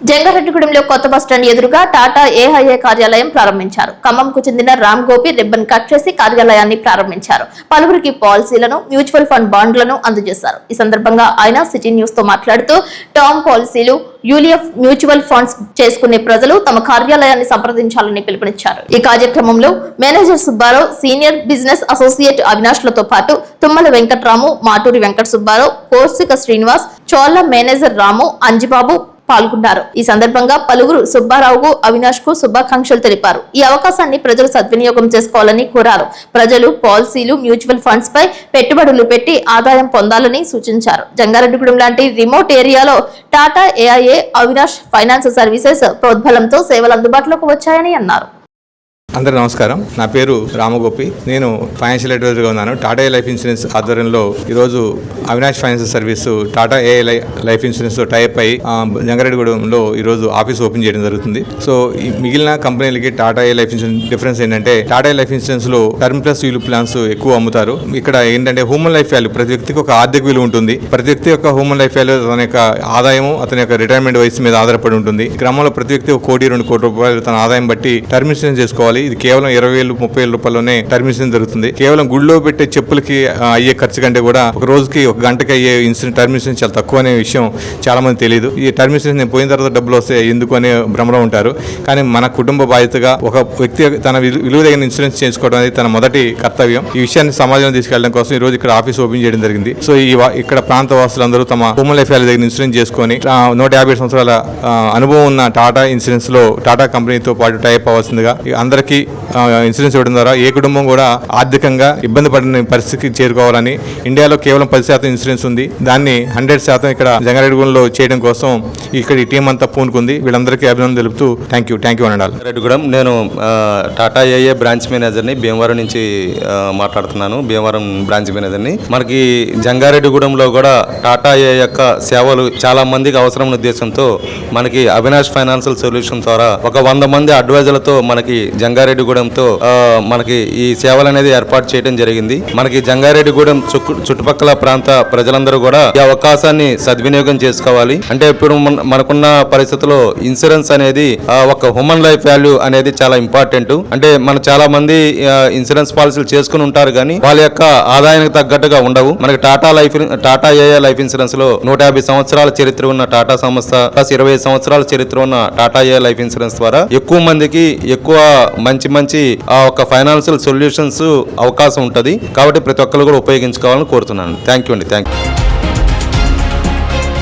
జంగారెడ్డిగూడెంలో కొత్త బస్టాండ్ ఎదురుగా టాటా ఏఐఏ కార్యాలయం ప్రారంభించారు. ఖమ్మంకు చెందిన రామ్ గోపి రిబ్బన్ కట్ చేసి కార్యాలయాన్ని ప్రారంభించారు. పలువురికి పాలసీలను, మ్యూచువల్ ఫండ్ బాండ్లను అందజేశారు. ఈ సందర్భంగా ఆయన సిటీ న్యూస్ తో మాట్లాడుతూ టర్మ్ పాలసీలు, యూలిఎఫ్ మ్యూచువల్ ఫండ్స్ చేసుకునే ప్రజలు తమ కార్యాలయాన్ని సంప్రదించాలని పిలుపునిచ్చారు. ఈ కార్యక్రమంలో manager Subbarao, senior business associate Avinash లతో పాటు తుమ్మల వెంకట్రాము, మాటూరి వెంకట సుబ్బారావు, కోర్సిక శ్రీనివాస్, చోళ మేనేజర్ రాము, అంజిబాబు పాల్గొన్నారు. ఈ సందర్భంగా పలువురు సుబ్బారావుకు, అవినాష్ కు శుభాకాంక్షలు తెలిపారు. ఈ అవకాశాన్ని ప్రజలు సద్వినియోగం చేసుకోవాలని కోరారు. ప్రజలు పాలసీలు, మ్యూచువల్ ఫండ్స్ పై పెట్టుబడులు పెట్టి ఆదాయం పొందాలని సూచించారు. జంగారెడ్డిగూడెం లాంటి రిమోట్ ఏరియాలో Tata AIA, Avinash finance services ప్రోద్బలంతో సేవలు అందుబాటులోకి వచ్చాయని అన్నారు. అందరూ నమస్కారం. నా పేరు రామగోపి. నేను ఫైనాన్షియల్ అడ్వైజర్గా ఉన్నాను. టాటా ఏ లైఫ్ ఇన్సూరెన్స్ ఆధ్వర్యంలో ఈరోజు అవినాష్ ఫైనాన్స్ సర్వీసు టాటా ఏ లైఫ్ ఇన్సూరెన్స్ టైప్ అయి జంగారెడ్డిగూడెంలో ఈరోజు ఆఫీస్ ఓపెన్ చేయడం జరుగుతుంది. సో ఈ మిగిలిన కంపెనీలకి టాటా ఏ లైఫ్ ఇన్సూరెన్స్ డిఫరెన్స్ ఏంటంటే, టాటా ఏ లైఫ్ ఇన్సూరెన్స్ లో టర్మ్ ప్లస్ యూలిప్ ప్లాన్స్ ఎక్కువ అమ్ముతారు. ఇక్కడ ఏంటంటే హ్యూమన్ లైఫ్ వాల్యూ, ప్రతి వ్యక్తికి ఒక ఆర్థిక విలువ ఉంటుంది. ప్రతి వ్యక్తి యొక్క హ్యూమన్ లైఫ్ వాల్యూ తన యొక్క ఆదాయం, అతని యొక్క రిటైర్మెంట్ వయసు మీద ఆధారపడి ఉంటుంది. క్రమంలో ప్రతి వ్యక్తి 1 కోటి 2 కోట్ల రూపాయలు తన ఆదాయం బట్టి టర్మ్ ఇన్సూరెన్స్ చేసుకోవాలి. ఇది కేవలం 20,000 30,000 రూపాయల్లోనే టర్మ్ ఇన్సూరెన్స్ జరుగుతుంది. కేవలం గుడిలో పెట్టే చెప్పులకి అయ్యే ఖర్చు కంటే కూడా ఒక రోజుకి 1 గంటకి అయ్యే టర్మ్ ఇన్సూరెన్స్ చాలా తక్కువ అనే విషయం చాలా మంది తెలియదు. ఈ టర్మ్ ఇన్సూరెన్స్ నేను పోయిన తర్వాత డబ్బులు వస్తే ఎందుకు అనే భ్రమలో ఉంటారు. కానీ మన కుటుంబ బాధ్యతగా ఒక వ్యక్తి తన విలువదగిన ఇన్సూరెన్స్ చేసుకోవడం అనేది తన మొదటి కర్తవ్యం. ఈ విషయాన్ని సమాజంలో తీసుకెళ్లడం కోసం ఈ రోజు ఇక్కడ ఆఫీస్ ఓపెన్ చేయడం జరిగింది. సో ఇక్కడ ప్రాంత వాసులందరూ తమ హ్యూమన్ లైఫ్ వాల్యూ దగ్గర ఇన్సూరెన్స్ చేసుకొని 150 సంవత్సరాల అనుభవం ఉన్న టాటా ఇన్సూరెన్స్ లో టాటా కంపెనీతో పాటు టైప్ అవ్వాల్సిందిగా అందరికీ ఇన్సూరెన్స్ ఇవ్వడం ద్వారా ఏ కుటుంబం కూడా ఆర్థికంగా ఇబ్బంది పడిన పరిస్థితికి చేరుకోవాలని, ఇండియాలో కేవలం 10% ఇన్సూరెన్స్ ఉంది, దాన్ని 100% ఇక్కడ జంగారెడ్డిగూడెంలో చేయడం కోసం ఇక్కడ ఈ టీం అంతా పూనుకుంది. వీళ్ళందరికీ అభినందనలు తెలుపుతూ థ్యాంక్ యూ అనండి. జంగారెడ్డిగూడెం, నేను టాటా ఏఏ బ్రాంచ్ మేనేజర్ని, భీమవరం నుంచి మాట్లాడుతున్నాను. భీమవరం బ్రాంచ్ మేనేజర్ని. మనకి జంగారెడ్డిగూడెంలో కూడా టాటా ఏ యొక్క సేవలు చాలా మందికి అవసరం ఉద్దేశంతో మనకి అవినాష్ ఫైనాన్షియల్ సొల్యూషన్ ద్వారా ఒక 100 మంది అడ్వైజర్లతో మనకి జంగారెడ్డిగూడెంతో మనకి ఈ సేవలు అనేది ఏర్పాటు చేయడం జరిగింది. మనకి జంగారెడ్డిగూడెం చుట్టుపక్కల ప్రాంత ప్రజలందరూ కూడా ఈ అవకాశాన్ని సద్వినియోగం చేసుకోవాలి. అంటే ఇప్పుడు మనకున్న పరిస్థితుల్లో ఇన్సూరెన్స్ అనేది ఒక హ్యూమన్ లైఫ్ వాల్యూ అనేది చాలా ఇంపార్టెంట్. అంటే మన చాలా మంది ఇన్సూరెన్స్ పాలసీలు చేసుకుని ఉంటారు, కానీ వాళ్ళ యొక్క ఆదాయానికి తగ్గట్టుగా ఉండవు. మనకి టాటా ఏఐఏ లైఫ్ ఇన్సూరెన్స్ లో 150 సంవత్సరాల చరిత్ర ఉన్న టాటా సంస్థ ప్లస్ 25 సంవత్సరాల చరిత్ర ఉన్న టాటా ఏఐఏ లైఫ్ ఇన్సూరెన్స్ ద్వారా ఎక్కువ మందికి ఎక్కువ మంచి ఒక ఫైనాన్షియల్ సొల్యూషన్స్ అవకాశం ఉంటుంది. కాబట్టి ప్రతి ఒక్కరు కూడా ఉపయోగించుకోవాలని కోరుతున్నాను. Thank you.